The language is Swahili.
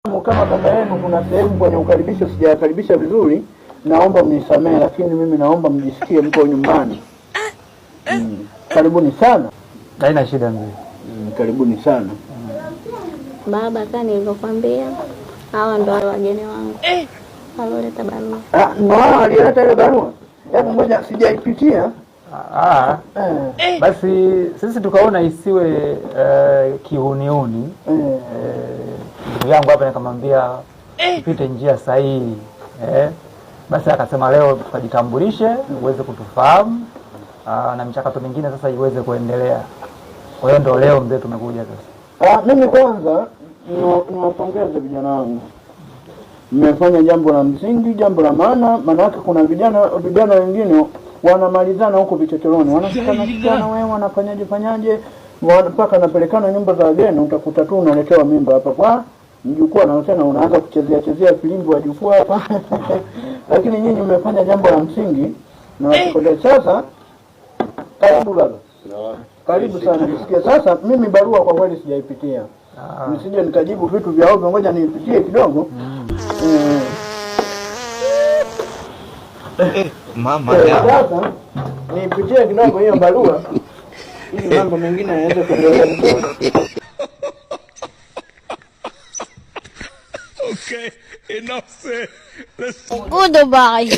Kama baba yenu kuna sehemu kwenye ukaribisho sijakaribisha vizuri, naomba mnisamehe, lakini mimi naomba mjisikie mko nyumbani. Karibuni sana. Haina shida mzee. Karibuni sana. Baba, kama nilivyokuambia, hawa ndio wageni wangu. Waloleta barua. No, alileta ile barua. Hebu ngoja sijaipitia. Basi sisi tukaona isiwe kihuniuni. Ndugu yangu hapa nikamwambia tupite njia sahihi. Basi akasema leo tukajitambulishe uweze kutufahamu na mchakato mwingine sasa iweze kuendelea. Kwa hiyo ndio leo mzee tumekuja sasa. Mimi kwanza niwapongeze vijana wangu. Mmefanya jambo la msingi, jambo la maana. Maana yake kuna vijana wengine wanamalizana huko vichochoroni. Wanashikana wewe wanafanyaje mpaka napelekana nyumba za wageni, utakuta tu unaletewa mimba hapa kwa mjukuu na tena unaanza kuchezea filimbi wa jukuu hapa. Lakini nyinyi mmefanya jambo la msingi na watukote sasa. Karibu baba. Karibu sana. Nisikie sasa, mimi barua kwa kweli sijaipitia. Nisije nikajibu vitu vya ovyo, ngoja niipitie kidogo. Mama sasa niipitie kidogo hiyo barua ili mambo mengine yaweze kuendelea vizuri. Okay, enough said. Goodbye.